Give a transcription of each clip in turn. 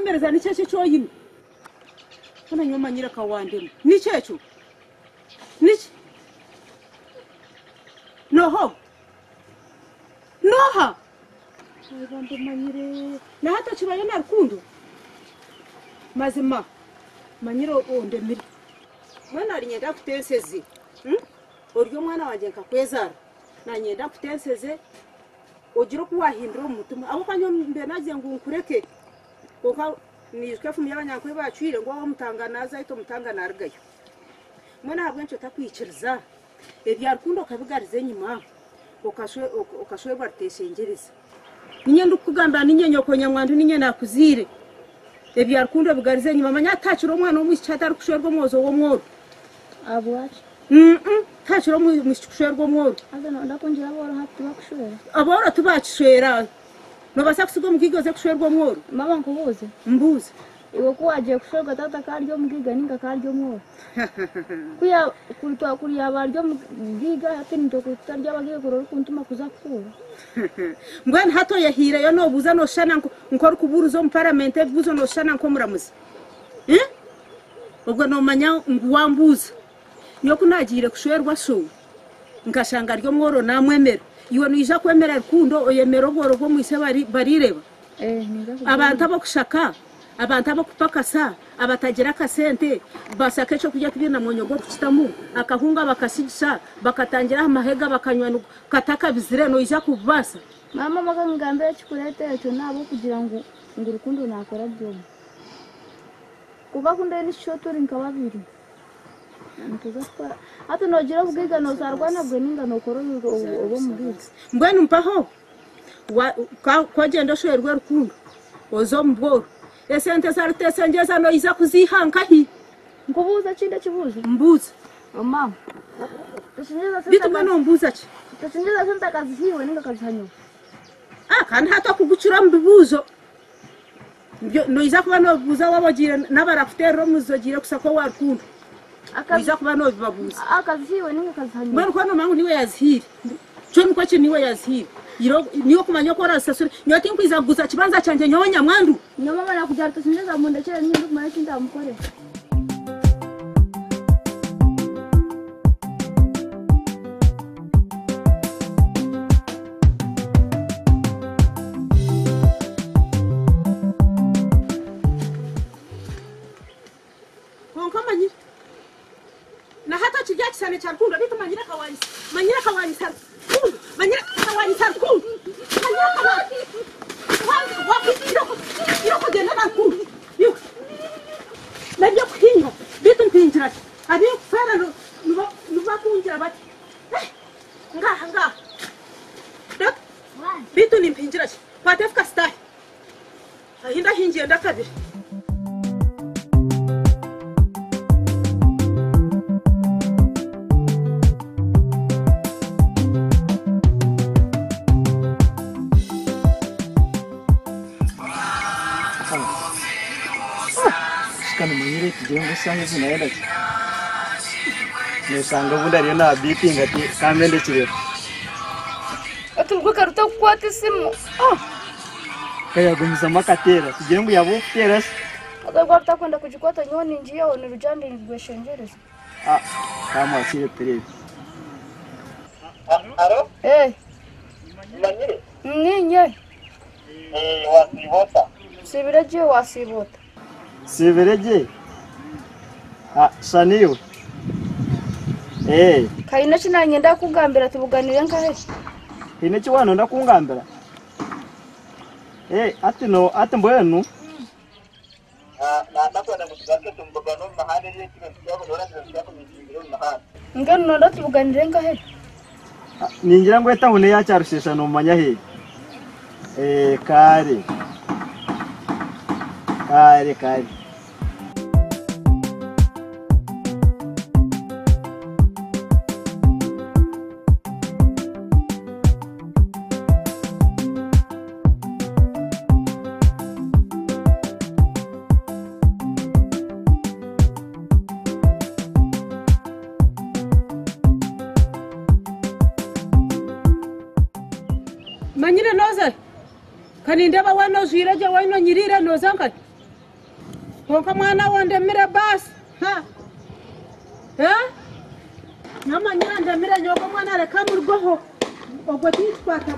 kwemereza ni cyo cyoyine kana nyuma nyira kawandemo ni cyecho niki noha bambe manyire na hata kibaye na rukundo mazima manyiro ondemiri mwana ari nyenda kutenseze oryo mwana wanje nkakwezara na nyenda kutenseze ojiro kuwahindura umutima abo kanyo mbe naje ngo nkureke koka nizwe fumu y'abanyankwe bacwire ngo bamutanganaza ito mutangana argayo mwana habwe nco takwikiriza ebya rukundo kabigarize nyuma okashwe barteshengereza ninye ndukugamba ninye nyoko nyamwandu ninye nakuzire ebya rukundo bigarize nyuma manya tachiro mwana omwishyata ari kushwerwa mozo wo mworo abwaje tachiro mwishwerwa mworo azana ndakonjira boro hatu bakushwera abora tubakishwera no basakusigo mugigoze kushwerwa mworo mama nkubuze mbuze iwe kuwaje kushwerwa tata karyo mugiga ninga karyo mworo kuya kulitwa kuriya baryo mugiga ati ndoko tarya bagiye kurora kuntuma kuzakura mbwana hato yahira yo no buza no shana nkora kuburuzo mu parliament buzo no shana nko muramuzi ubwo no manya ngwambuza yo kunagire kushwerwa so ngashanga ryo mworo namwemera iwe nija kwemera rukundo oyemera oboro bwo mwise barireba abantu abo kushaka abantu abo kupakasa abatagira kasente basake cyo kujya kubina monyogo kutamu akahunga bakasigisha bakatangira amahega bakanywa kataka bizire no ija kubasa mama makangambe chikurete cyo nabo kugira ngo urukundo nakora byo kuba kunde ni shotori nkababiri ntuzakora hata nogira bwiga no zarwana bwe ninga no kororo obo mubizi mbwenu mpaho kwa genda shwerwe rukundo ozo mboro esente zarutese ngeza no iza kuzihankahi nkubuza cinde kibuza mbuza mama tusinjeza senta bituma no mbuza ki tusinjeza senta kazi hiwe ninga kazi hanyo kandi hata kugucura mbibuzo no iza kuba no buza wabogire nabarakutero muzogire kusako wa rukundo iza kuba no bibabuza akazi hiwe ninga kazi hanyo mbona kwa no mangu niwe yazihiri cyo niko cyo niwe yazihiri niyo kumanya ko rasasure nyoti nkwiza guza kibanza cyanje nyonya mwandu nyoma bana kujya tusinjeza mu ndekere nyindu kumanya kinda mukore konkamanyi na hata kijya kisane cya rukundo bito manyira kawani sana manyira kawani sana yoko genda na ku yo najya kuhinga bito mpinjira abi fara no kunjira bati ngaha bito ni mpinjira patefka stai ahinda hingiye ndakabira Kana manyire kigira ngo sange zinaenda ki nesanga bunda ryo na beeping ati kamende kirero atubwo karuta kwata simu kaya gumiza makatera kigira ngo yabo tera agwa atakwenda kujikwata nyoni njia one rujande rweshengereza kama asire tere aro manyire ninye wasibota Sibereje Shaniyo Kaina china ngenda kugambira tubuganire nkahe Ine chiwano ndakungambira ati mbwenu nakwenda mutugake tumbagano mahane y'ekintu cyako dora cyako n'ingiro mahane ngano ndatubuganire nkahe ningira ngo etahune yacarushesha no manya he kare manyire noza kaninde ba wano ziraje wano nyirira noza nkati konka mwana wondemire basi ha namanyira ndemire nyoko mwana reka murgoho ogwo titwata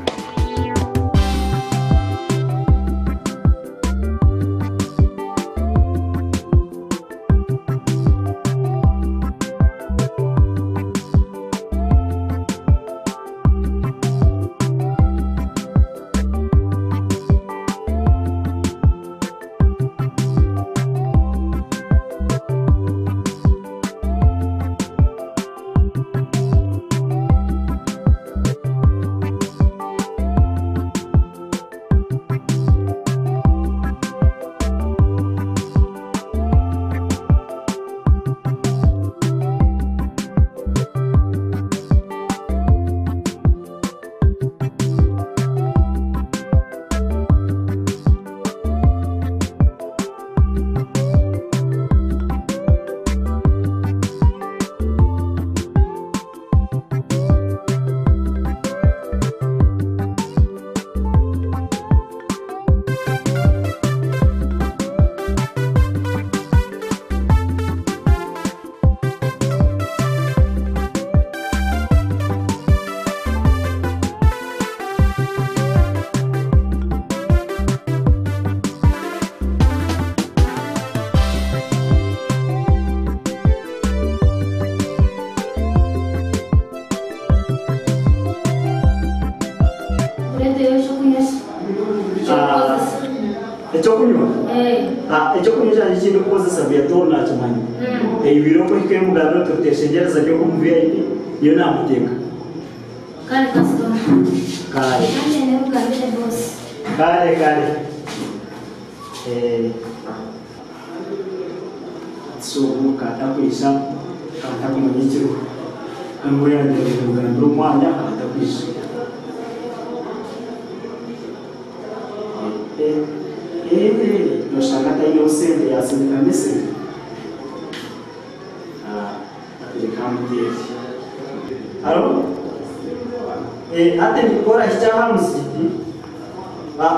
icyo kunyuza n'ikindi kukozesa biyato nakimanyi ibiro ko hikaye mugano tuteshengereza byo ku VIP iyo namuteka Kare customer. kare Nanje ne mugambire boss. kare so mukata kwisha kata kumanyikiro ngo yandere mugano mwanya kata kwisha Noshangata iyo sende yasindika mese atirikamudiye alo ate nikora icyaha musiki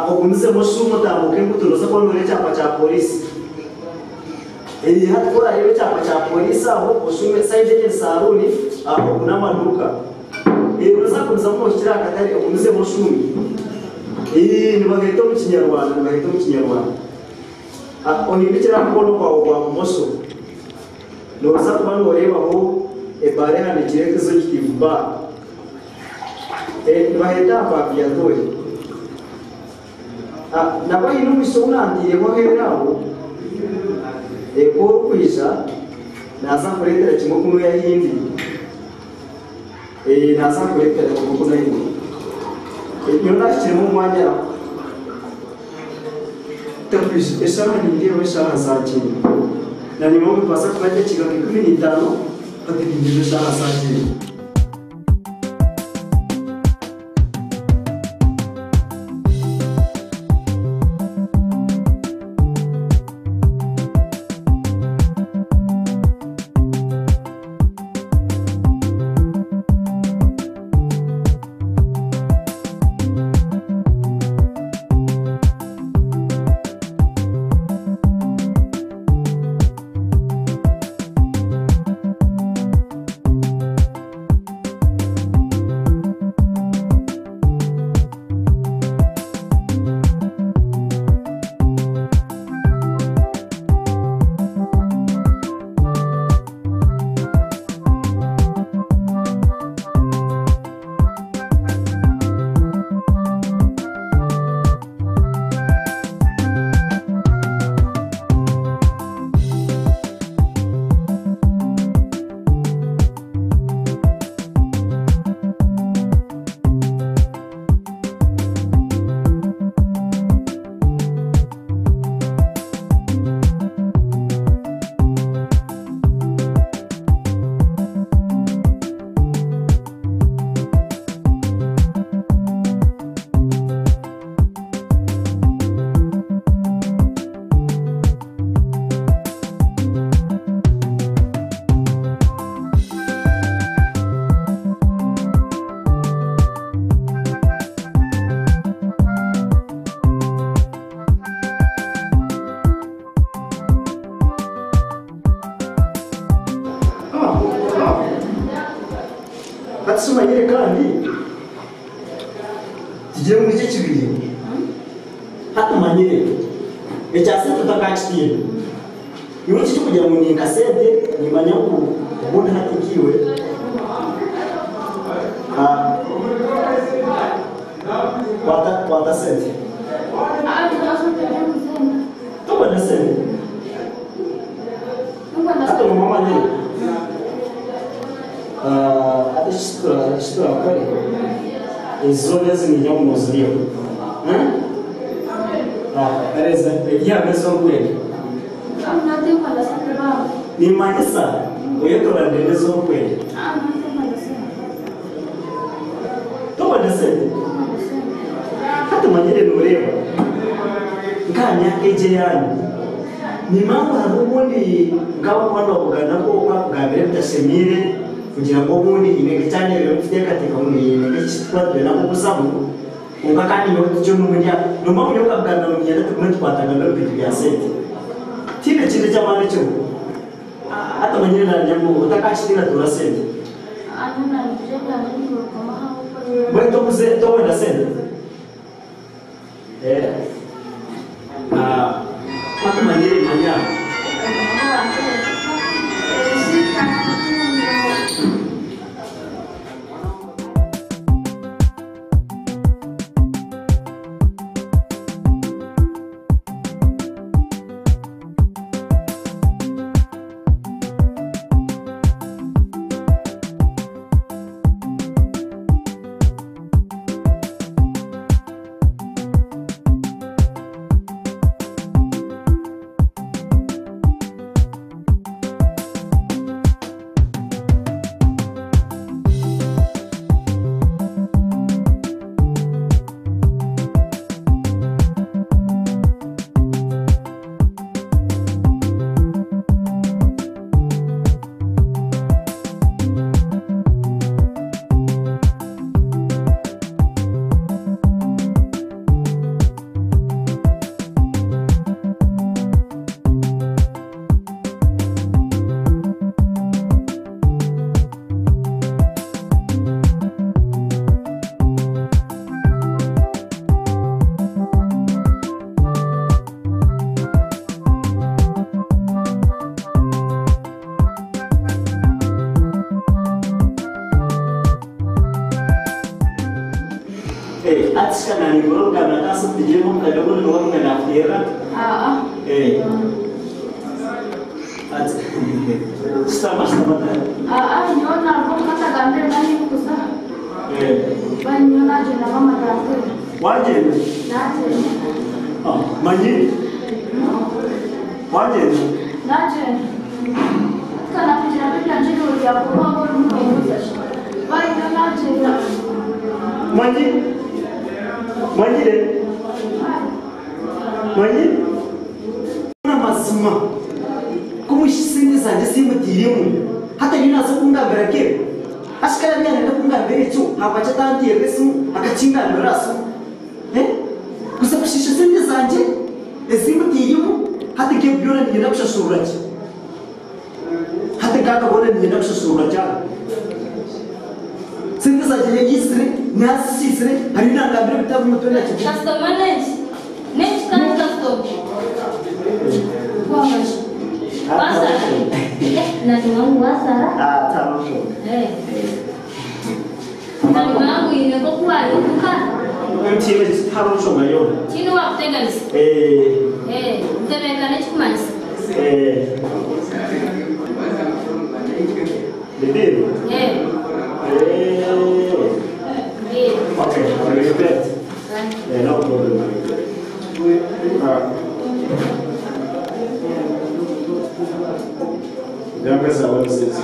ogumize mushumo tambuke nguturoza ko ngore cyapa cya polisi hatkora iyo cyapa cya polisi aho ushume side ye saruni aho kuna maduka uza kuza mu kiraka atari ogumize mushumi ni bagahita mu kinyarwanda onibikira mkono kwa kumoso noza kuba ngorebaho ebare hano kirekezo kikivuba bahita ababiyatori nabo ino misonandireho heraho Paul kwisha naza kuretera kimwe kumwe yahindi naza kuretera kimwe kumwe yahindi iyo nakirimo umwanya tapis esama ningewe shaha zakiri na nyuma mpasa kubaje kigango 15 bategereje shaha zakiri atsumanyire kandi tugiye muri iki kibiri hatumanyire ecyase tutakakitiye niwe cyo kugira ngo ni kasete nimanya ko ubundi hatikiwe wata sente tubona sente hata mama nyine hata shitura kare izo bezi ni nyamu muzuriyo areza yabezo kweli ni manyisa uyetora ndezo kweli tubona sente hata manyire nureba nkanya eje yani ni mambo harubundi ngaho kwanda kugana ko kwagabire bitasemire kugira ngo ubundi inege cyane rero mfite katika muri inege cyitwadwe nako kusamu ukakani yo cyo n'umunya no mambo yo kabgana mu nyanda tumwe twatanga no bitu bya sente tibe kinde cyamane cyo hata manyire na nyambo utakashira tura sente anana nje kama ndio kama hapo bwe to kuze to wenda sente hata manyire manya atishana ni goroka na kasu tijemo mkadabulu ni wangu na afira stama nyona hapo kata gambe ndani kusa bani nyona je na mama dafu waje naje manyi waje naje kana pijana pijana njiro ya kwa kwa mmoja bani nyona je manyi manyi na mazima kumushisingi zanje simutirimu hata ninazo kungambira ke ashikala byana kungambira cyo habacha tanti yesu akachinga ndoraso kusa kushisha zindi zanje esimutirimu hata ke byona ngenda kushashura cyo hata kaka bona ngenda kushashura cyo zindi zanje yisire nasisire hari nangambira bitavu mutona cyo customer next customer Wasara. Nani wangu wasara? Tamu. Nani wangu inapokuwa duka. Mtime tamu choma yo. Chini wa kutenganisha. Mtemeka nechumanisi. Bebe. Okay, are you bet? No problem. Já pensava vocês.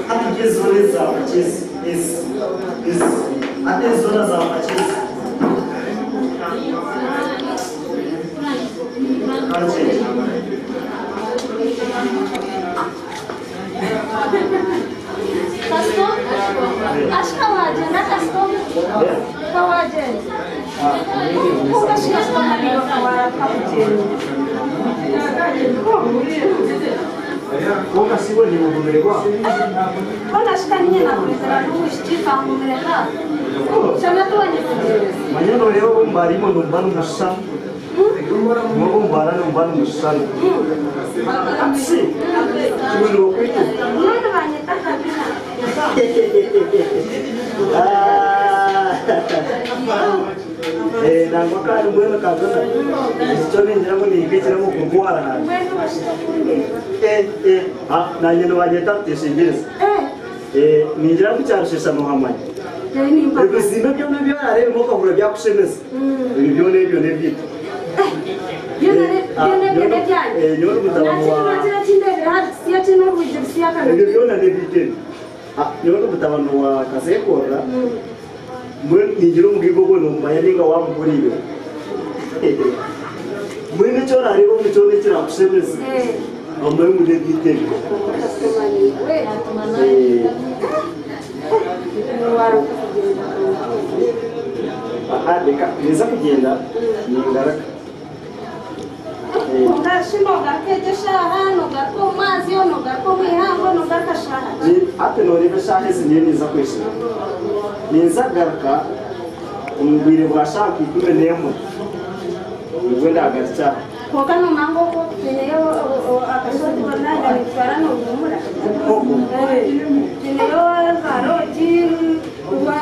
Até zonas zapatis, até zonas zapatis. Custom? Acho que é lá, já não é custom? wagenda Boka siwe ni mugumerwa. Bona shikanye na kuitara n'ushika mumereka. Shana tuwanye kugereza. Manyano leo mbarimo numbano musa. Mwogo mbara numbano musa. Si. Tulo kwetu. Mwana banye takabina. Nangwa kandi mwene kagana. Ichone njira ngo nigekera mu kurwara na. Mwene bashika kunde. Nanye no bageta tishingiriza. Ninjira kucyarushisha Muhammad. Ubuzima byo nabyo arebe mo kabura byakushemeza. Ibyo nebyo nebyita. Nyoro mutabantu wa. Ibyo nebyite. Nyoro mutabantu wa Kasekora. Mwe nijiro mugigo go no mayaninga wa mukuribe. Mwe nicyo arebe mu cyone kirakushemeza. Ambaye mu nebyite. Deka niza kugenda ni ingaraka. Ngashimo gakejesha hano gato mazi ono gato mihango no gakashaha. Ate no rebe shahe zinye niza kwesha. Niza garaka umubire bwashaka ikume nemo. Ngwenda agacha. Koka no mango ko tenyeyo akashoti bananga ni twara no gumura. Tenyeyo karoti wa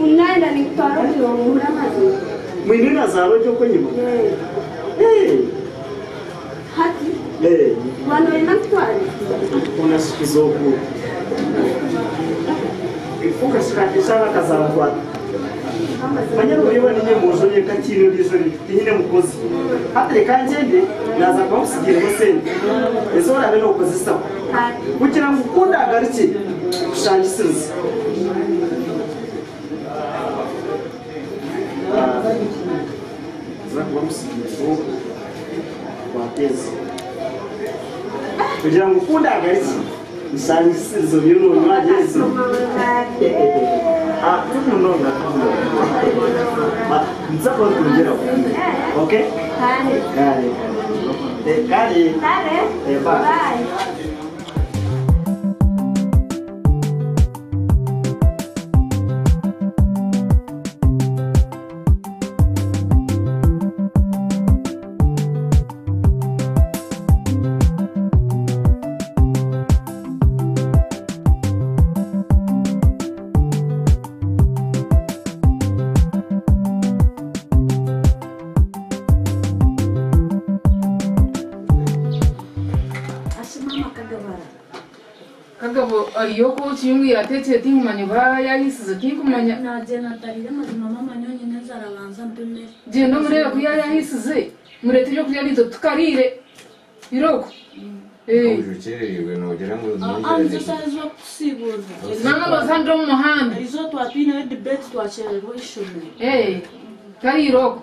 unaenda ni twara no gumura mazi. Mwini na zaro cyo kwenyima. Hati. Wano ina twara. Unasikizoku. Ifuka shikakishana kazara kwa. Manyano uriwa ninye muzo ye kakino bizori tinyine mukozi. Hatre kanjende naza kwa usigire musende. Ezo rabe no kozisa. Kugira ngo ukunda agarike kushangisiza. Zakuba musigire wateze. Kugira ngo ukunda agarike kushangisiza byo no mwageze. No. Nzako tujera. Okay? Kare. Bye. Kagabo ariyo ko chiyungu yatetse tingumanya ba yayisize tingumanya naje natarire mazima mama nyonye nezarabanza mpeme je no mureba ko yayisize murete yo kuyarizo tukarire iroko ujucherewe nogera ngo anze sazo kusibuza mama bazandro mu muhanda izo twapine debate twachererwa ishome kari iroko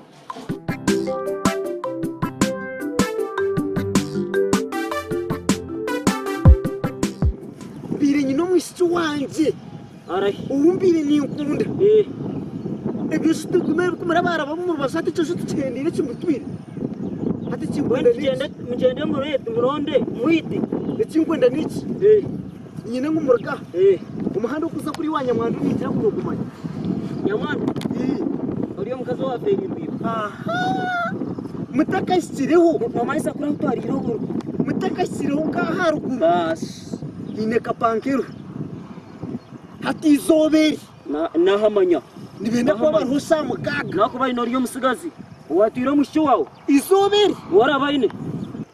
Mwisi wanje uwumbire ninkunda ebyo situkume kumurabara bamu basati cyo tucendire kimutwire ati kinkwenda mugende muronde mwite ekinkwenda niki nyine ngumurga umuhanda ukuza kuri wanya mwandu nitira kurugumanya nyamwana uriyo mukazo wa Ferimbiro mutakashyireho mama isa kuri utari irogoro mutakashyireho ngaharuguru bas ine kapankero hatizoberi nahamanya nibenda ko abantu usamukaga nako bari no ryo musigazi watiro mushyo wawe izoberi warabayine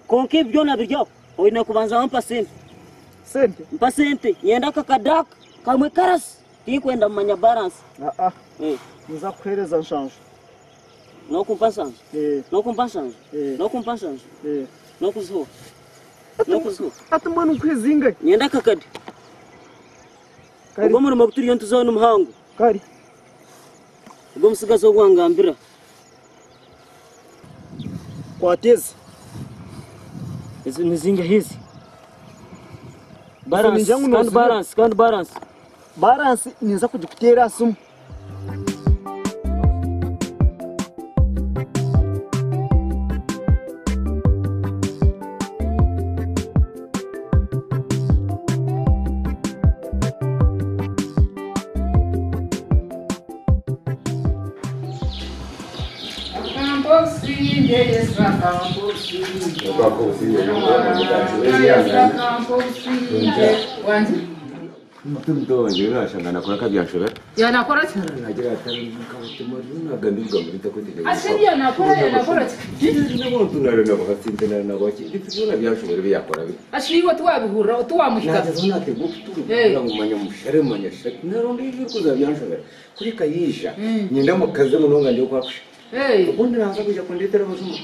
konke byo nabiryo oyina kubanza wampa sente yenda kakadaka kamwe karasi tikwenda manya balance nza kuhereza nshanjo no kumpasanje no kuzo ati mwana ukwizinga yenda kakadi ubwo muri mabuturi yo tuzabona umuhango kari ubwo musigazo gwangambira kwateze izi nizinga hizi balance niza kujikutera sumu usinde yesra kampo usinde Kwako usinde kampo usinde wanzi mtu wanje unashangana kwa kabya nshobera yanakora cyane nagira atari mukabutuma runaganirwa muri takotegeza ashiri yanakora nabo tunarena bakatsinda nabo ibyo byashobora byakora bi ashiri watu wabihura tuwamushika naje zonate gukutura ngumanya mushare manya shati naronde ibikuza byanshobera kuri kayisha nyenda mukaze munonga ndio kwakusha ubundi naza kuja kundetera bazuma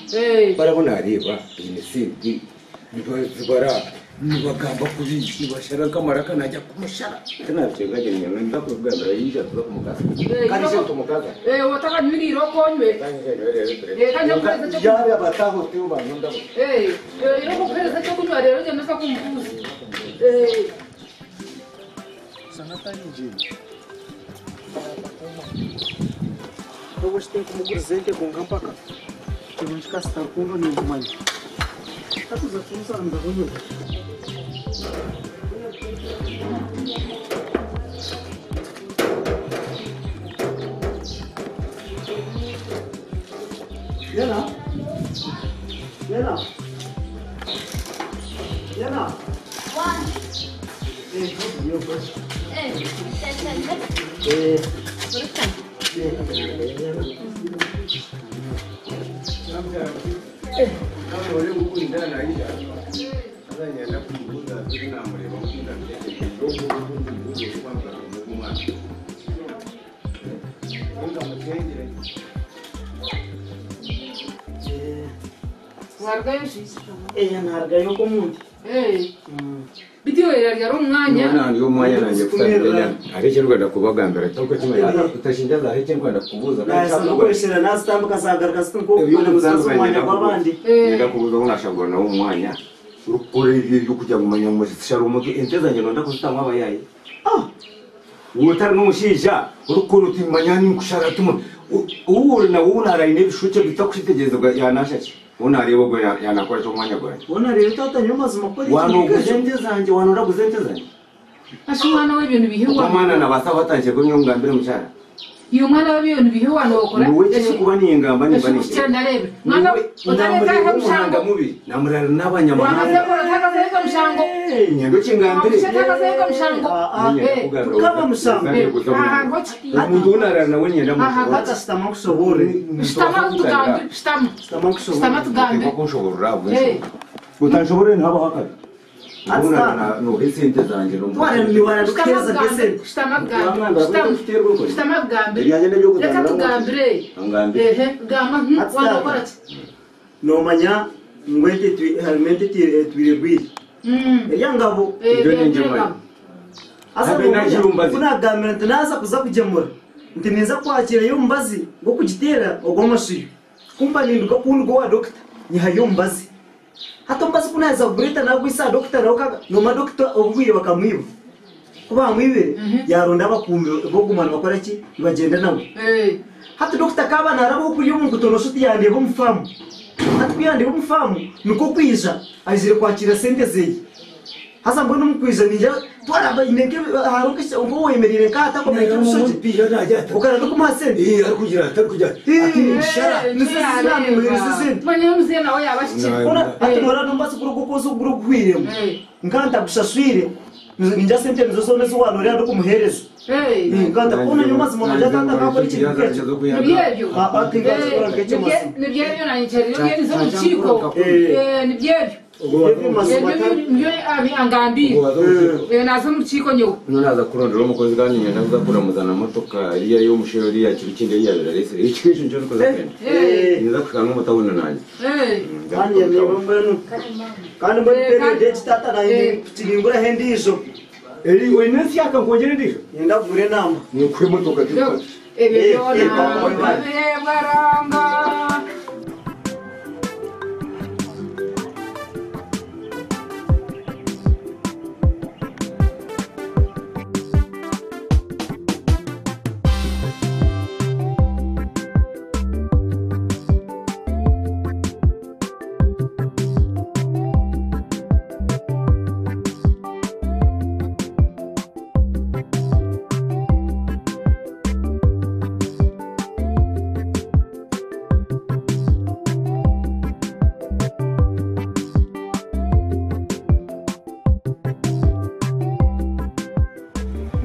barabona areba imisindi nibara nibagamba kubishi bashara kamaraka najya kumushara tena cyengaje nyana ndakubwira yija tuza kumukaza kandi cyo tumukaza wataka miriro konywe kanja kweza cyo yabe abataho tuba ndabo iro kweza cyo kunywa rero je nasa kumvuza sanata njini Togo tem como presente com campaca. Que vamos castar com o ninho mãe. Tá tudo aqui no salão da rua. Yana. Yana. Yana. One. Eu gosto. Nargayo komundi. Bitiwe yari umwanya nani yo mwanya nanje kusanira areke Rwanda kubagambira cyangwa kimwe utashinjaza areke Rwanda kubuza kandi ukoresheje nastambuka zagaruka sinko kubona musanzu mwanya kwabandi nda kubuza unashagora na umwanya urukore ibyo kujya gumanya mu sharo umuge entezanye nonda kuzitanga abayaye utari n'umushinja urukundo utimanya ni kushara tuma uwo na uwo narayine bishuke bitakushitegereza yanashaki unareba ngo yanakora cyo mwanya gwaye unareba tatanye mazima kuri wano guzentezanje wano raguzentezanje ashumwana w'ibintu bihiwa umwana nabasa batanje ko nyungambire mucyara iyo mwana w'ibintu bihiwa no okora wowe cyo kuba ni ingamba ni bani ndarebe mwana utareka hamushango mubi namurara n'abanyamahanga wakazekora takazeka mushango nyendo kingambire takazeka mushango kama mushango umuntu unarara nawe nyenda mu hata sitama kusobore stama tugambe ko nshobora utanshobore ntaba hakari Una no recente zanje no. Wara ni wara dukeza pese. Stamagambire. Reka tugambire. Gama wandokora ati. No manya ngwete helmente twiribwiri. Yangabo ibyo ni njema. Asa kuna gambire naza kuza kujemura. Ntineza kwakira yo mbazi ngo kugitera ogomashiyo. Kumpa ninduka kundu wa doctor ni hayo mbazi. Hata mbazi kunaza bureta na gwisa doctor roka no madoctor obwire bakamwiba. Kuba mwibere yaronda bakumbe bogumana bakora ki bagenda nawe. Hata doctor kaba narabo kuri yo mu gutonoshuti yande bo mfamu. Hata kuyande bo mfamu nuko kwiza azire kwakira sente zeyi. Hasa mbona mukwiza nija twara inenge harukisha ngo wemerire ka hata ko meke mushoje biyo najya ukara no kumasente arikugira atakujya akishara nisizana mwirizizinde Manya mzee nawe yabashikira kuna atumora nombazi kuri gukoza kuri guhwiremo nganda gushashwire ninja sente nizo nezo wanore ndo kumuhereza nganda kuna nyuma zimona jatata kakora ikintu kecho nibyebyo atingaza kora kecho masi nibyebyo nanyicariro bye nizo muciko nibyebyo niyo angambire nazo muciko nyo naza kurondera umukozi kandi naza kuramuzana motoka iriya yo musheri ya kirikinde ya rese ikisho nje ko zakenda niza kukana umutabona nanjye kandi yemwe mbenu kandi mbenu pere tata na tingingura hendisho eri wenesi akangongere ndisho yenda gure namba ni kuri motoka tipo ebyo na baranga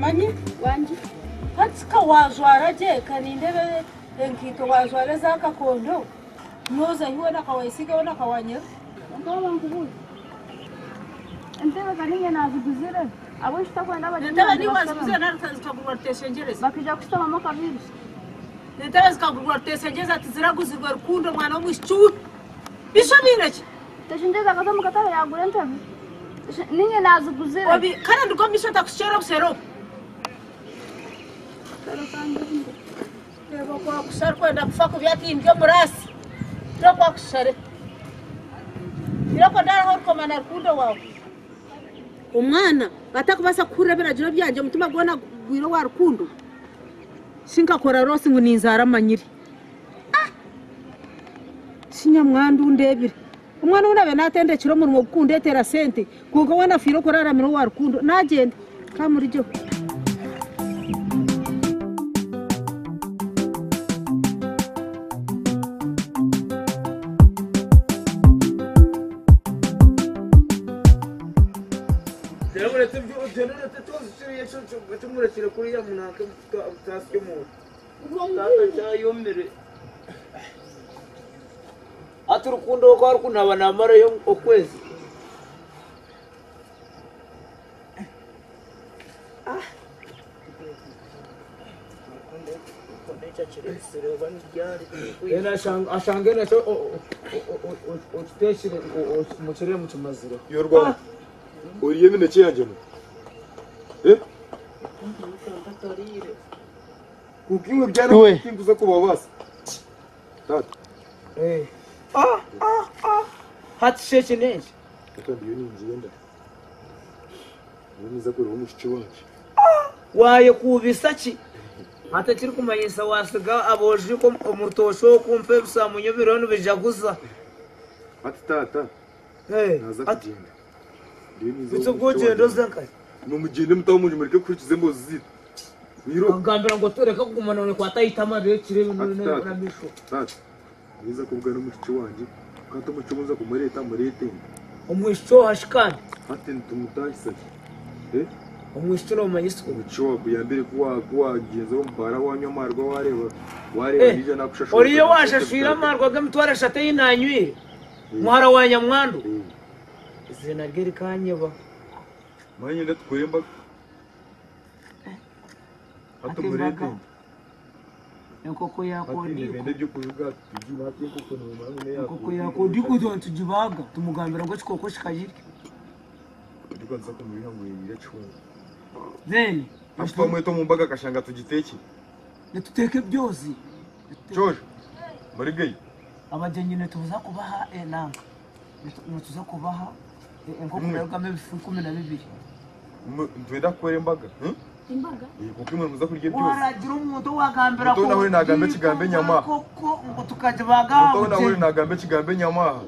Manyi? Wanji. Hatsika wazwara je kanindebe enkito wazwara zaka kondo. Noza hiwe na kawaisika wana kawanya. Ndio wangu. Entebe kaninge naziguzire. Abo shitakwenda bajya. Ndaba ni waziguzire na tazikagurwa teshengereza. Bakija kusaba mo kabiri. Ndaba zikagurwa teshengereza atiziraguzirwa rukundo mwana w'umwishu. Bisho binaki. Teshengereza kazamu katara yagure ntebe. Ninge naziguzire. Obi kana ndiko misho takushera busero. Ndeba kwa kushara kwenda kufa ku byati imbyo murasi. Ndeba kwa kushare. Ndeba ndara ho komana rukundo wawe. Umwana batakubasa kurebera jiro byanje mutima gona gwiro wa rukundo. Sinkakora rose ngo ninzara manyiri. Sinya mwandu ndebire. Umwana unabe natende kiro mu gukundetera sente kuko wana firo korara miro wa rukundo nagende kamuri jo. Ati urukundo kwa rukundo abanamara yo okwezi. Ashange na cyo oteshire muchere mutumaziro. Yorwa. Uriye mineke yanjye. Kukimwe byara kinguza ko babasa. Tata. Hati sheshe nenshi. Kandi yo ninjenda. Niza ko rumu shichwanje. Waye kubisaki. Hata kiri kumanyisa wasiga aboje ko umurtosho kumpe bisa munyobiro bijaguza. Ati tata. Naza kugenda. Bitso gogendo zankai. Numugende mutaho mureke kurikize mbozi. Wiro. Ngambira ngo toreka kugumana ne kwatayitama rero kirebe na misho. Tata. Niza kubwa no mukici wanje. Kato mucumunza kumareta marete. Umwisho hashikana. Ati ntumutahisa. Umwisho no manyisiko. Umuco kuyambere kuwa genzo mbara wanyo marwa wareba nije nakushasho. Oriyo washashira marwa gamtwara shate yinanywire. Muhara wanya mwandu. Izina geri kanyeba. Manye ndatwemba. Hato marete. Enkoko yako ndibende byo kuvuga tugiba hati enkoko no mwana yako. Enkoko yako ndiko tujibaga tumugambira ngo kikoko shikayiri. Ndiko nza kumuriha ngo yire chunga. Then Afa mweto mumbaga kashanga tugiteke. Netuteke byozi. Jojo. Marigay. Abajenyi netuza kubaha enanga. Netuza kubaha enkoko yagame bifu 12. Ndweda kwere mbaga. Imbaga? Kuko imwe muza kurya byose. Waragira umuntu wagambira ko. Nawe nagambe kigambe nyama. Koko ngo tukajibaga. Nawe nagambe kigambe nyama.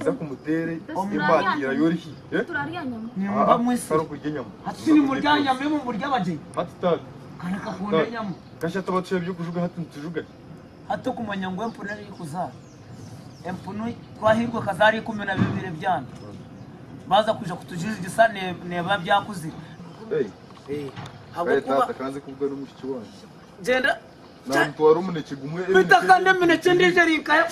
Nza kumutere imbagira yorihi. Turariya nyama. Nyamba mwese. Karo kurya nyama. Hati ni murya nyama mu murya baje. Hati tata. Kana kakunda nyama. Kasha tabatse byo kujuga hati tujuga. Hato kumanya ngo empune ari kuzara. Empunu twahirwa kazari 12 byana. Baza kuja kutujije gisane neba byakuze. Habo kuba kanze kubwa n'umushiki wanje. Genda. Namutwara umuneke gumwe. Bitakande mineke ndije rinka.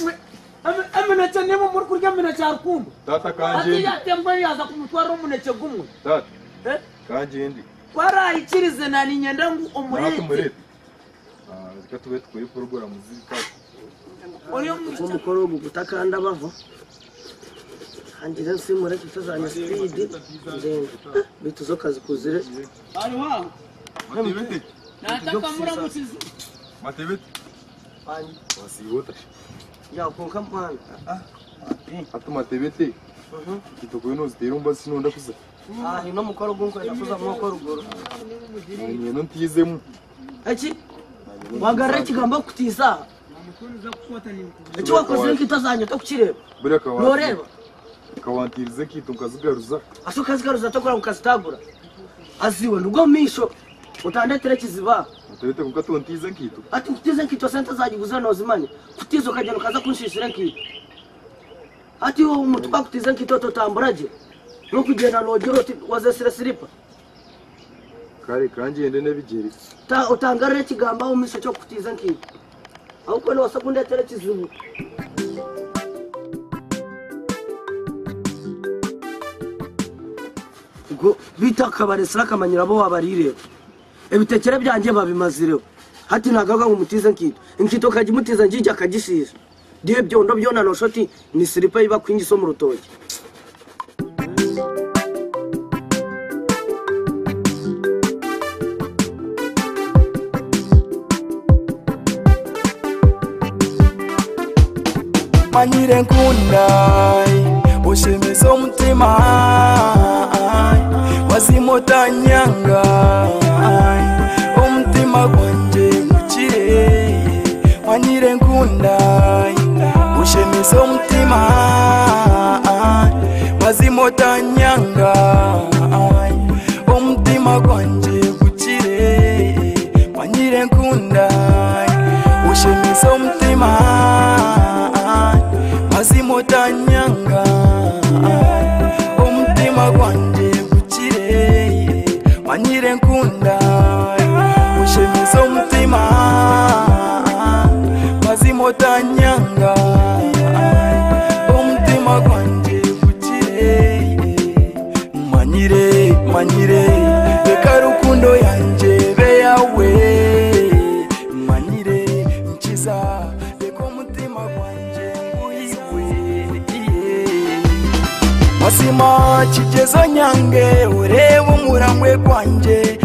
Emineke nimo muri kurya mineke arukundo. Tata kanje. Ati yatemba yaza kumutwara umuneke gumwe. Tata. Kanje ndi. Warayikirize nani nyenda ngo umurete. Zika tube twiri porogora muzika. Oriyo mukoro wo gutakanda bavo. Hangira nsimura kitazanya speed ndenga. Bituzo kazi kuzire. Ari wa. Matebete. Nataka muramusizi. Matebete. Pani. Wasiwota. Ya konka mpana. Atu matebete. Kitoko ino ziterumba sinonda kuza. Ino mukoro gunko ndakuza mwoko ruguru. Nanye no ntiyizemu. Eki wagara kigamba kutiza. Eki wakoze nkitazanya to kukireba. Bureka wa. Noreba. Kawantirize kitu nkazigaruza. Aso kazigaruza to kora mukazitagura. Aziwe nubwo misho utandetere kiziba. Matebete kuko ntize kitu. Ati kutize nkito sente zagiguza nozimanye. Kutizo kajano kaza kunshishira nkito. Ati umuntu bakutize nkito to tamburaje. No kugenda nogero ati wazesira silipa. kare kanjende nebigeri utangarire kigamba umisho cyo kutiza nkibi ahubwo no sekunde tere kizubu ubwo bita kabare sira kamanyira bo wabarire ebitekere byanje babimazireho hati nagaga umutiza nkito inkito kajimutiza njija kagishisha diye byondo byona no shoti ni silipa iba kwingiso mu rutoki manyire nkundai ushimiza umutima wazimotanyanga umutima gwanje gukire manyire nkundai ushimiza umutima wazimotanyanga umutima gwanje gukire manyire nkundai ushimiza umutima mazimotanyanga umutima gwanje gukire manyire nkunda ushemiza umutima mazimotanyanga umutima gwanje gukire manyire reka rukundo yanje be yawe manyire nkiza reka umutima gwanje masima kigezo nyange ureba umurangwe kwanje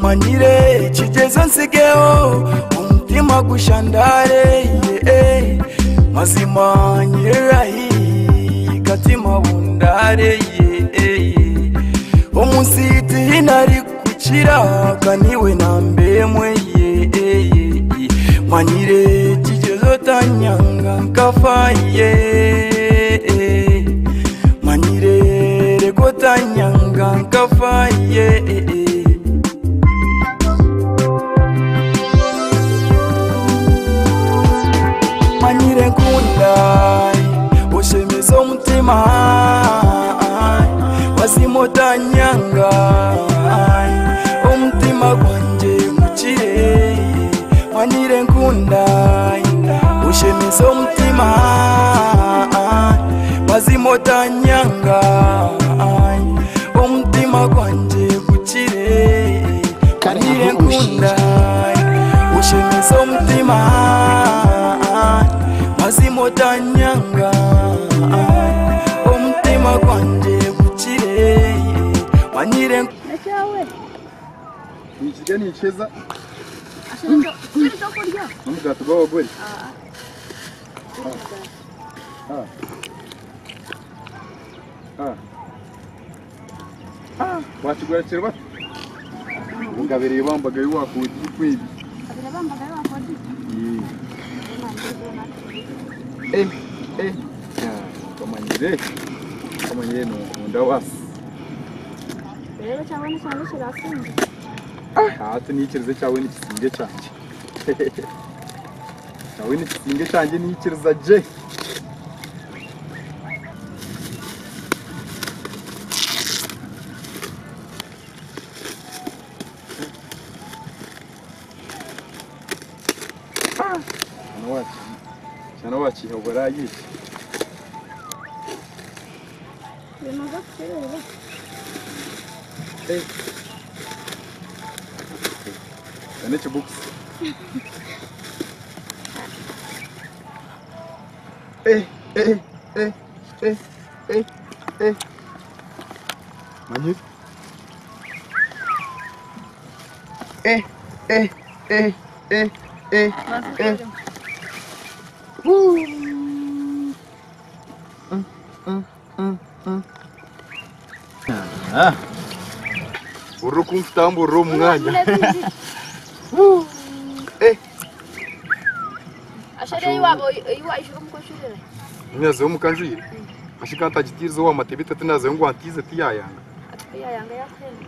manyire kigezo nsigeho umutima gushandare masima nyirahi katima bundare umusiti hinari kukira kaniwe nambemwe manyire kigezo tanyanga nkafaye manyire rekotanyanga nkafaye manyire nkundai ushemiza umutima wazimotanyanga umutima gwanje gukire manyire nkundai ushemiza umutima wazimotanyanga umutima gwanje gukire manyire nkundai ushemiza umutima wazimotanyanga umutima gwanje gukire manyire Nachawe. Nikijya nicheza. Kiri cyo kurya. Umugato bw'abagore. Wachigura kirwa. Ungabere ibambagaye wakudi kwibi. Abira bambagaye wakodi. Kamanyire no ndawasi. Rero cyangwa ni cyangwa kirasinze. Hati nikirize cyawe nikisinge cyanje. Cyawe nikisinge cyanje nikiriza je. Cyane wachi ubarayi. Yemaga kirere. Ane chubuk. Manyut. Uru kumfutambo uru mwanya. Ashare iwabo iwaje kumkoshurira. Nyazo mukanjira. Ashikanta gitirizo wa matebita tinazo ngo antize tiyayanga. Tiyayanga yakwenda.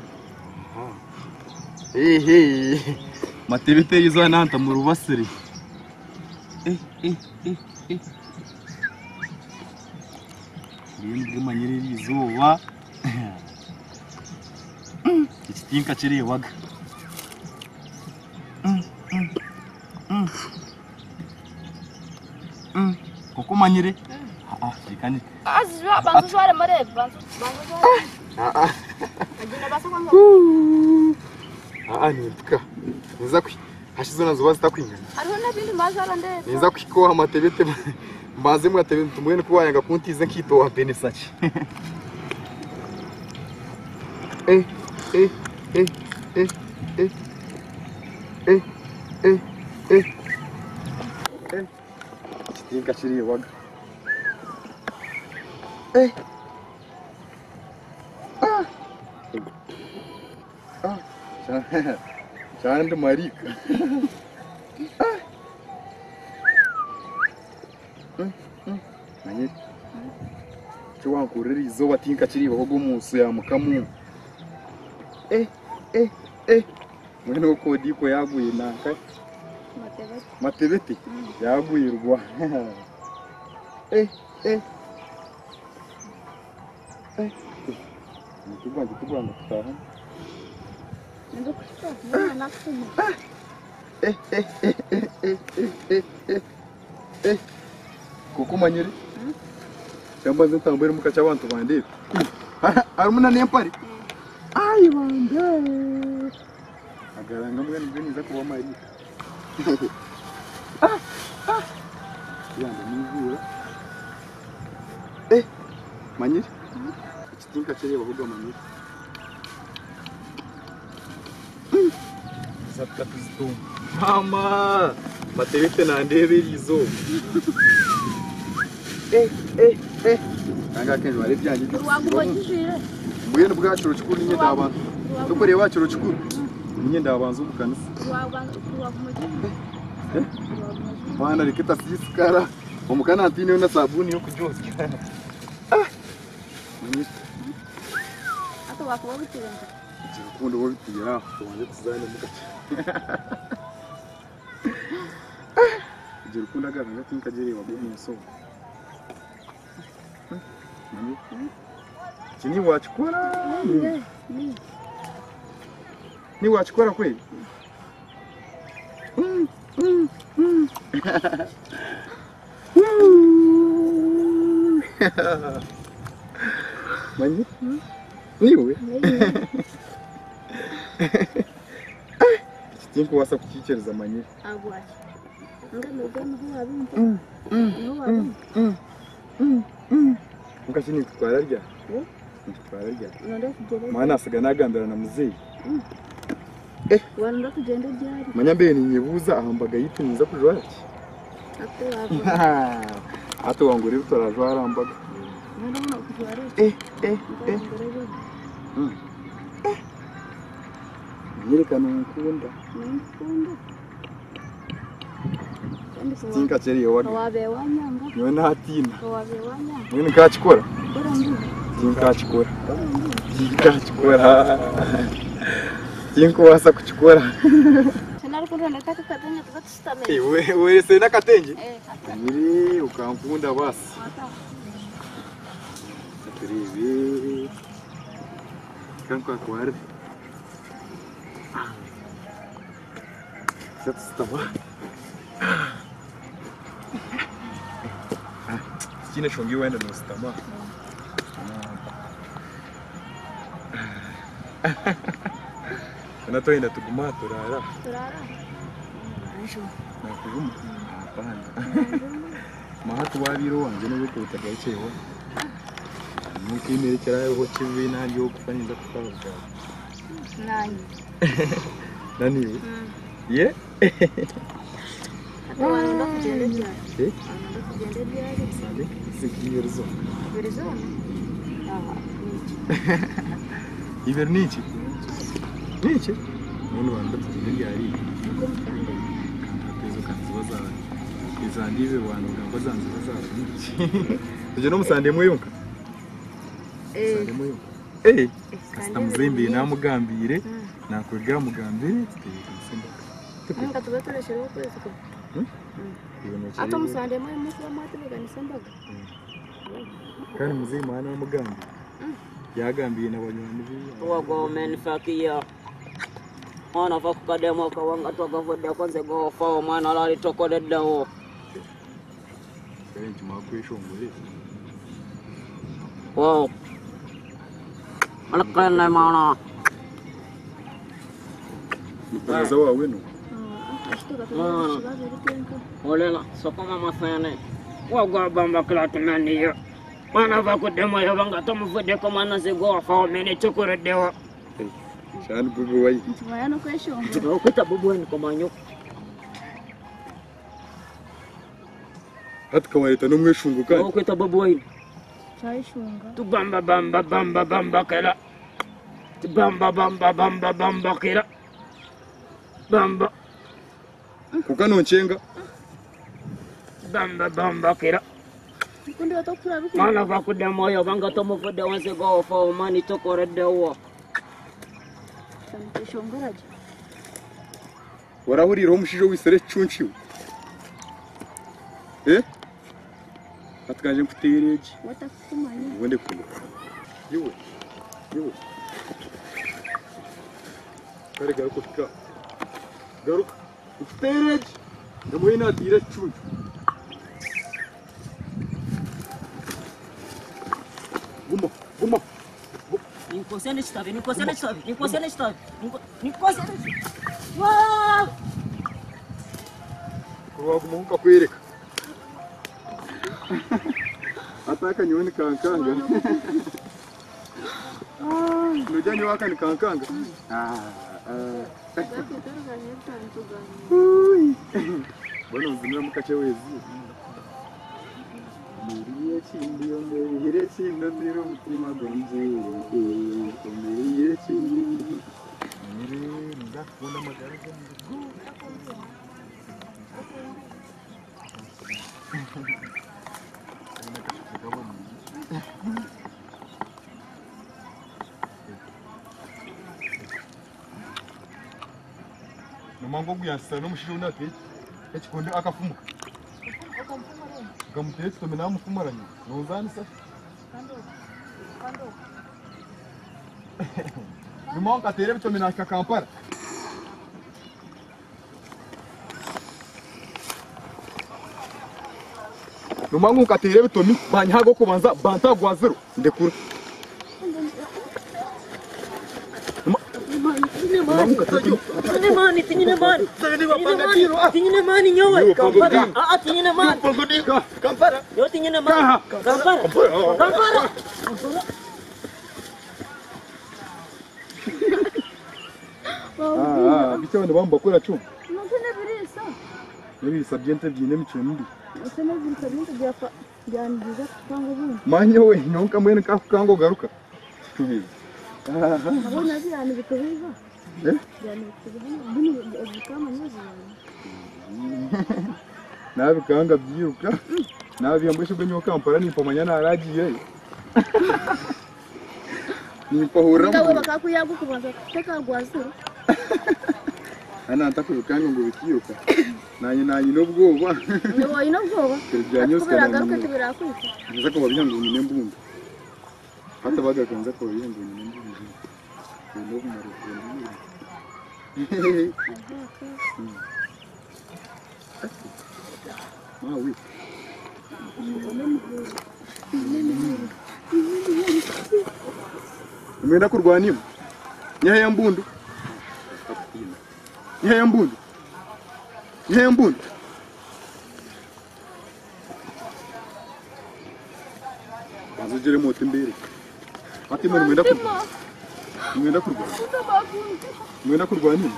Matebita yizo nanta mu rubasiri. Ibintu by'amanyiri y'izuba. ikitinka kiriwaga kuko manyire ikani azwa bantu sware mare bantu agina basa kwanga nipka niza kwi hashizo nazo bazitakwingana hariho n'ibindi mazara ndetse niza kwiko amatebete mbaze mwatebe tumwene ko wayanga kuntize nkito wa benesachi ikitinka kiriwaga cyane marika manye cyo wankurira izoba tinka kiribaho gumunsi ya mukamu mwene uko diko yaguye naka matebete yagwirwa Nikubanga tutaha ndo kushika na kumu kuko manyiri cyamba nzatambere mukacha abantu bande arumuna nempari ayi bande agaranga mwene bweniza kuba mari yanda nizura manyiri ikitinka kiri bavuga manyiri Sata kuzito mama matebete na ndebe izo kanga kenzo bari byanje wagubajije mbwene bwacu rucukuru ninye ndabantu dukoreye wacu rucukuru ninye ndabanza umukanisa wagubajije bana rikita sisikara umukana antine na sabuni yo kujosya ato wakubajije kundo wabitira tubanze tuzane mukacha Jiro kunda gana ngati nkagere wabwo muso Chini wachukura ni wachukura kweli Mani niwe Tinko wasa kukichereza manyiri agwaje ngano wabimpa mukashini twararya twararya mana asiga nagambira na muzeyi wanda kugenda byari manyambe ni nyebuza ahambaga yituniza kujwara ato wangure utarajwara ambaga none kujwara yerekana ukunda tinka cheri yowaga wabe wanyanga niwe natina wabe wanyanga mwene kachikora tinka chikora tinko wasa kuchikora Senari kundo nataka katenya tukatustameni wewe sena katenje nyiri ukankunda basi turibi kanko akwari Stava. Kine shongi wenda no stama. Ana toina tuguma turara. Aisho. Na kuguma. Hapana. Mahatu wabiro wanje no kuta gacheho. Mukine kirayo ho chivi na yo kufanyiriza kukavuga. Nani? Ye? Ata wanaenda kugenda byari. Wanaenda kugenda byari. Sale, sikirizo. Birizo? Ivernici. Nici? None wanaenda kugenda byari. Pezo kanzibaza. Izandive wantu ngabazanzibaza nici. Uje no musande muyunka. Sande muyunka. Asta muzembe namugambire. Nakwega mugambire. Nunca tuve que deixar o preço. Ato musande mwe musi wa mate bega nisembaga. Kandi muzi mana mugambi. yagambiye n'abanywanyi be tuwago menfakia mwana va kukademo kawanga twakavodde kwanze gofa mwana lali tokoleddewo benshi mwakweshongole wow alakana mana mutaza wawe no olela sokoma mafene wagwa bamba klatumaniyo mwana va kudemo yabanga tomuvodde ko mwana zigofa mene tokoleddewo shani bubu wayi Ntubaya no kweshongora. ukwita bubu wenu komanyo hati kawareta no mweshungu kandi ukwita bubu wenu Cyayishunga. tubamba bamba bamba bamba kera tubamba bamba bamba bamba kera bamba kukanoncenga bamba bamba kera Kundi watokura biku. mwana va kudemo yabanga tomuvodde wanze gofa mani tokoleddewo Cyayishongora. warahuriraho umushijo wisere cyunciwe atkaje mfutereje Watakumanya. ubundi kuno yewe kare garuka tika garuka mfutereje ndamuye natira cyuncu guma Nikosene chitavi wow kuruwa gumuka kwereka ataka nyoni kankanga nujya nyowaka ni kankanga bona nzimira mukache wezi muriye chimbiyo mbere chindo ndiro mutima gonje muriye chimbiyo mire ndakunda magara Nomango guyasa no mushiro unate ekikonde akafumuka gamutetse tomena mufumaranye nozani sa Nomango atere bitomena Kampala Nomango ukatere bitomi banyago kubanza bantagwa zero ndekura Tinyine mani nyowe Kampala tinyine mani Kampala yo tinyine mani Kampala bicho ndo bamba kula chu Nakene birisa. Ebi sabyente byine michendi Nakene birisa bintu byafa byangiza kwango bundi. manyo we nonka mwene kango garuka Abona byane bitobiva. Eh? Byane bitobiva. Bini bikama nyozi. Nabi kanga byiruka nabi yambeshe bwenyo Kampala ni pamanya na aragiye ni pahura Ndabo bakakuyaga kubanza teka gwaziro. ana ntakubikanga ngo bikiruka nanyi nobwoba Ndabo ino bwoba. Kujyanyo Kubera garuka tibirakwita. nza ko babihango nyine mbumba hata bagakanza ko babihango nyine mbumba no kumara mawi Umenda kurwanima nyahe ya mbundu bazogere moto imbere ati mwana mwenda kurwanima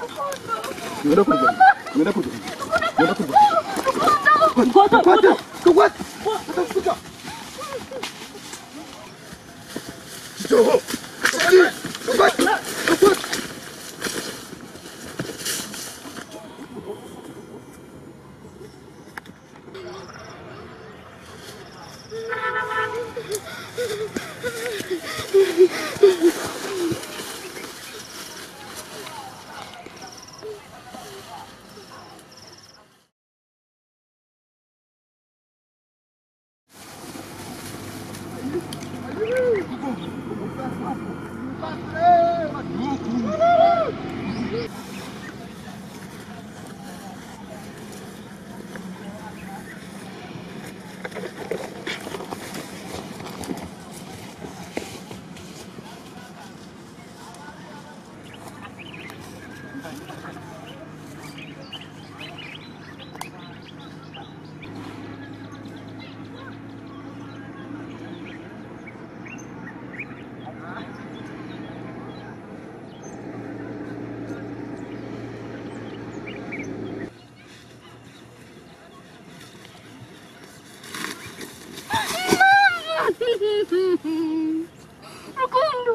Rukundo.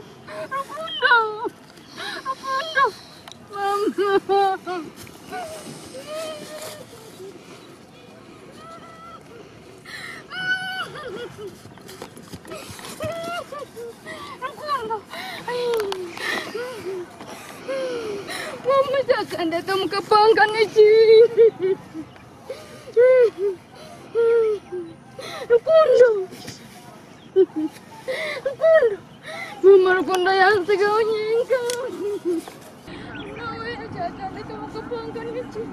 Mama. Mama jangan datang ke pangkang ini. Rukundo. Mama Rukundo yang segaunya engkau. Mama jangan datang ke pangkang ini.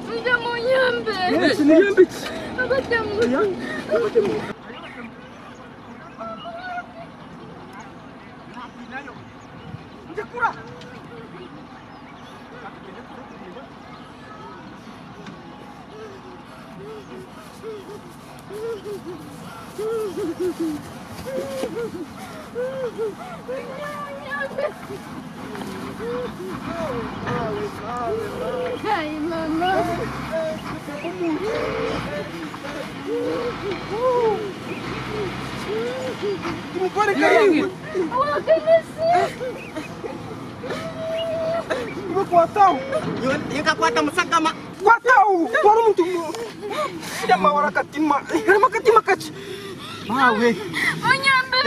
Udah mau nyampe. Apa kamu? Hai mama. Pare karibu. Awak kena sih. Ibu kuatau. Yang kuatau masaka mak. Kuatau. Baru muntu. Tidak mau orang katima. Rama katima kac. Mawe. Menyambe.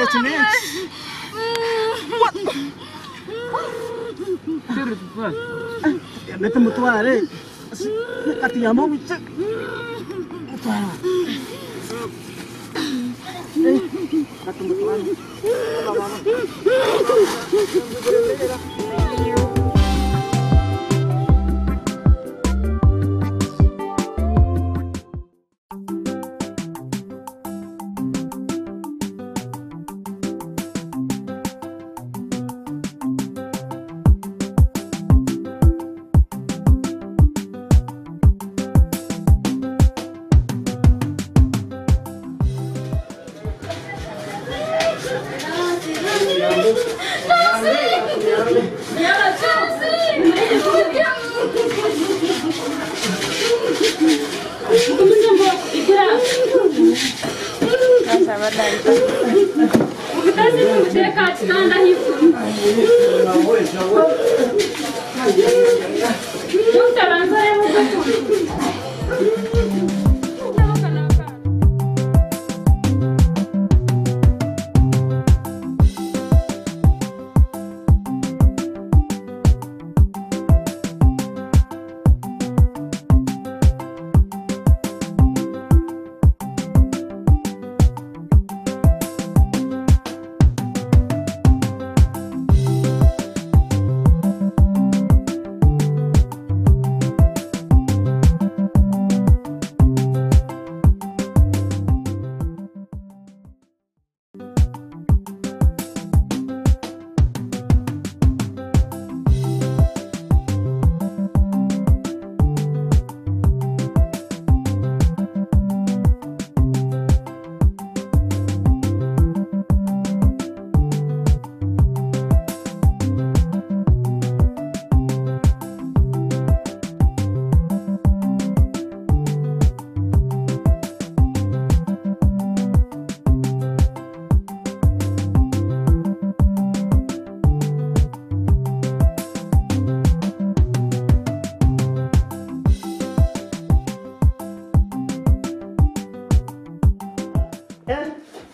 What? Beta mutuare. Kati yamo bicha. Kati mutuare.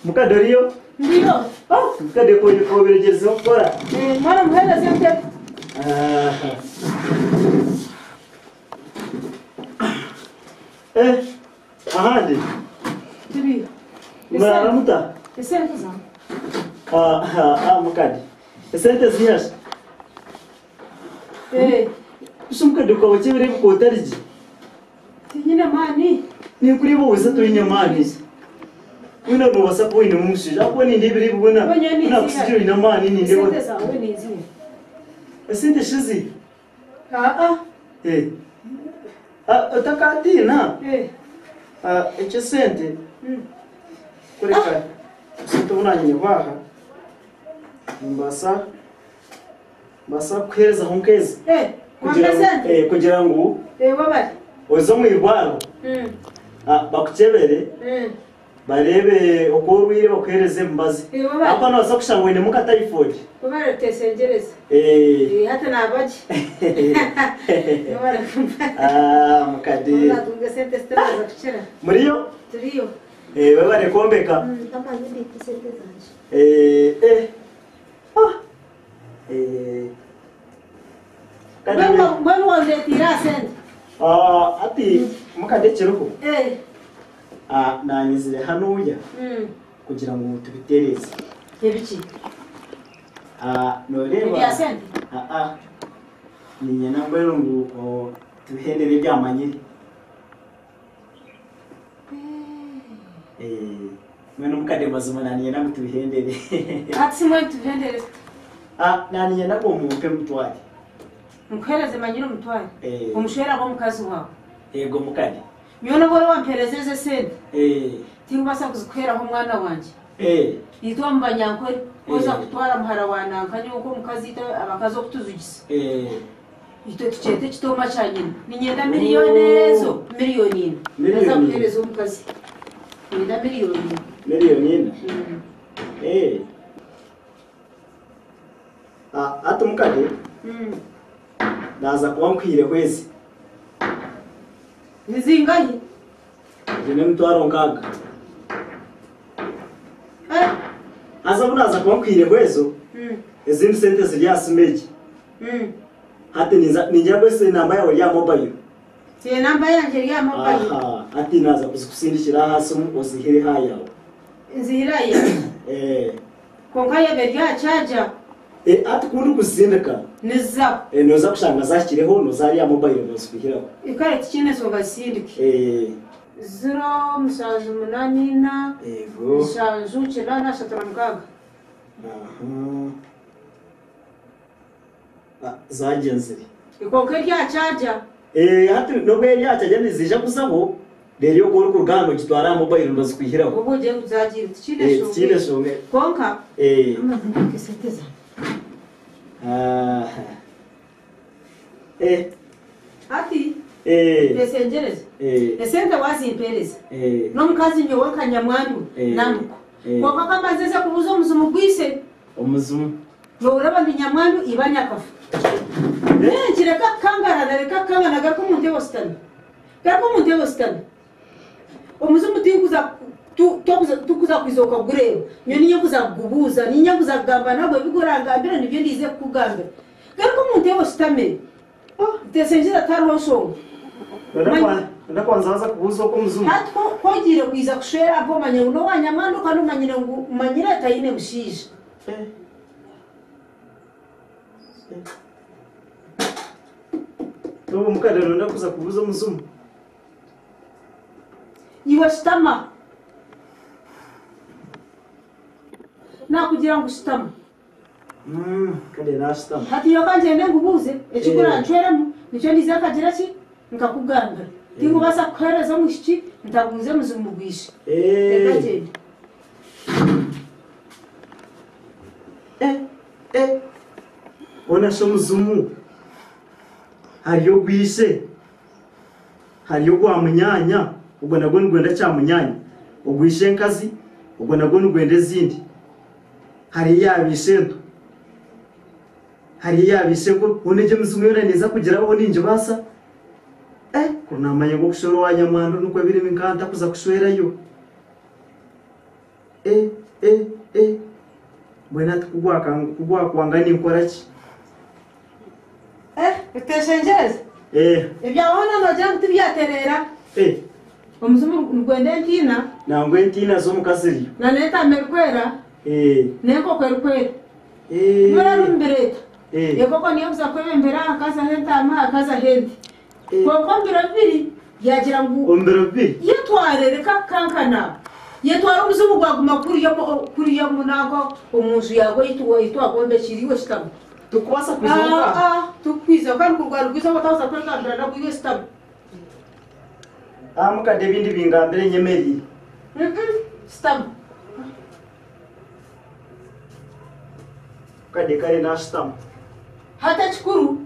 Mukadoriyo? Ndio. Mukade ko biregezo gukora. Mwana muhera sente. Ahandi. Tibi. Maramuta. Esente zangu. Mukade. Esente ziyasha. Mukade ko bakibire ko tariji. Tinyine mani. Ni kuri bo wese turi nyamani. Sina no wasa ko ina mushi. Ako ni ndibiri buna. Na kusigira ina mani ni ndewa. Sente zawe ni izihe? Sente shizi. Eh. Utakatina. Eche sente. Kureka. Sente unanye baha. Mbasa kweza honkeza. Kugira ngo wabari. Ozo mu irwaro. Bakuchebere. Barebe uko wire bakwereze mbazi. Apa no sakushangwe ne muka typhoid. Kubera tesengereza. Hata nabaje. Mukadi. Natunga sente straza kuchira. Muriyo? Turiyo. Babare kombeka. Kama ndi sente zanje. Bwana wande tira sente. Ati mukade kiruko. Nanyizire hano uya. Kugira ngo tubitereze. Yebiki. Noreba. Ya sente. Ni nyana mbero ngo tubihendere byamanyiri. Mwene mukade mazuma naniye namwe tubihendere. Ati mwe tubihendere. Naniye nako mumpe mutwari. Mukhereze manyiro mutwari. Umushera ngo mukazi wawe. Yego mukade. Nyona bore wamperezeze sente. Timbasa kuzikwera ho mwana wanje. Yitwa mbanyankore oza kutwara muhara wananka nyuko mukazita abakazo kutuzugisa. Ito tuchete kitoma cyanyina. Ninyenda miliyoni ezo, miliyoni. Naza kuhereza umukazi. Ninyenda miliyoni. Miliyoni. Ati mukade. Naza kuba nkwire kwezi. Nizingaye. Jene mtwaro nkaga. Aza bunaza kuba nkwire kwezo. Izindi sente ziri asimeji. Ati ninja kwese namba yawe ya mobile. Tie namba yanjye ya mobile. Ati naza kuzikusindikira hasi uzihire hayawe. Nzihira ya. Konka ya berya charger. Ati kundi kuzindika. Niza. Noza kushanga zashikireho nozari ya mobile nozikiraho. Ikare tikine so gasindike. 0 musanzu munani na. Musanzu chilana shatramkaga. Zagenzeri. Ikonka ya charger. Hati nobere ya charger nizija kusabo. Rero ko ku rugano gitwara mobile nozikiraho. Ubuje uzagira tikine so. Tikine so. Konka. Kesenteza. Ati Desengereza. Esente wazimpereza. No mukazi nyo wakanyamwandu namuko. Kwa kama zeze kubuza omuzumu gwise. Omuzumu. No uraba ndi nyamwandu ibanya kafu. Kireka kangara reka kangana gako munte wostani. Gako munte wostani. Omuzumu tinkuza tukuza kwizoka gureba. Nyoni nyakuza gubuza, ni nyakuza gamba nabwo biguranga mbere nibyo ndize kugamba. Gako munte wostame. Desengereza tarho shongo. Ndakwanza waza kubuza uko muzumu. Hati kogire kwiza kushera apo manyiro no wanyamando kandi manyire ngo manyira tayine mushije. Tobo mukadero ndakuza kubuza muzumu. Iwe stama. Nakugira ngo stama. Kade nashitama. Hati yokanje ngubuze ekikura ncweremu nicyo ndizaka gira ki nkakuganga. Tingo basa kwereza mushiki ntabuze muzumu gwishe. Ekagende. Ona sho muzumu. Hariyo gwishe. Hariyo gwa munyanya. Ubwo nago ngwenda cya munyanya. Ugwishe nkazi. Ubwo nago ngwende zindi. Hari yabishento. Hari yabishe ngo uneje muzumu yona neza kugira abo ninje basa. Kunamanye ngo kushoro wa nyamwandu nuko biri minkanta kuza kushwerayo. Bwena tukugwa kwangani nkoraki. Utesengereza. Ibyabona noja kutibyaterera. Omuzumu ngwende ntina. Na ngwende ntina zo mukasiri. Na neta merkwera. Neko kwerkwera. Nora rumbireta. Yekoko niyo kuza kwembera akaza henta ama akaza hendi. Koko mbira biri yagira ngo ombero biri yitware reka kankana. yetwara umuzimu gwaguma kuriya munango umuntu yago yitwa gonde kiriwe sitabu tukubasa kwizoka tukwiza kandi kurwara kwiza bataza kwegambira na kwiwe sitabu mukade bindi bingambire nyemeri sitabu kade kare na sitabu hata chikuru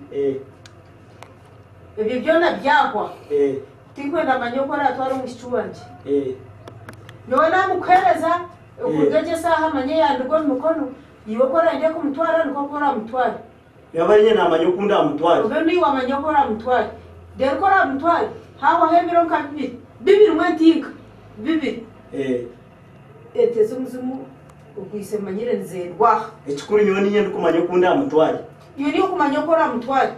ibyo byona byagwa tinkwenda manyokora atwara umushiki wanje yona mukhereza ukugeje saha manye yandiko mukono iwe kora nje kumutwara niko kora mutwara yabaranye namanyo kunda mutwara ubendi wa manyokora mutwara der kora mutwara hawa hemiro kabiri bibiri mwantinga bibiri eteze umuzimu ukwise manyire nzerwa ekikuru nyoni nyende kumanyo kunda mutwara yoni kumanyokora mutwara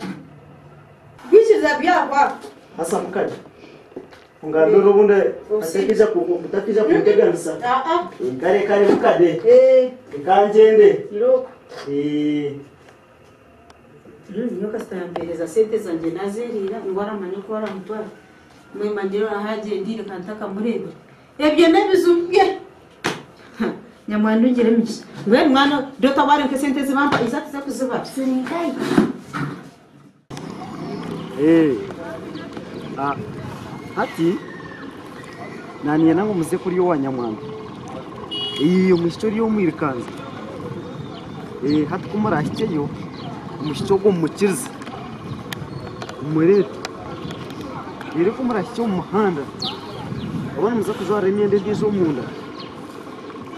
bichiza byagwa hasa mukade ungandoro bunde atakija kutakija kuteganisa kare mukade kanjende iroko nyoka stambeleza sente zanje nazerira ngwara manyoko wara mutwara mwe mandiro ahaje ndire kantaka murebe ebyo nebizubye nyamwandu ngire mishi ngwe mwana dota wari nke sente zibamba izati zakuziba sirinkai hati naniye nango muze kuri yo wa nyamwanga iyo mushyo riyo mwirikanza hati kumurashyeyo mushyo go mukiriza umurete iri kumurashyo mu muhanda abana muze kuzara imyende ndizo munda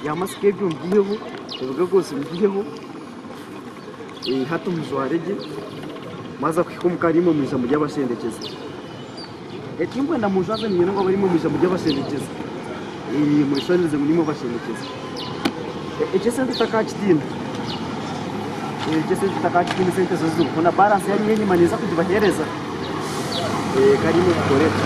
yamasike byo mbiyeho uvuga rwose mbiyeho hati muzwarege maza kwikumkarimo mu ijambo ry'abashendekeza etimbo ndamuzaza nyine ngo barimo mu ijambo ry'abashendekeza muri soneze murimo bashendekeza ekese nditakakitinda ekese nditakakitinda sente zo kuna balance yari yenye maniza kujibahereza karimo koreka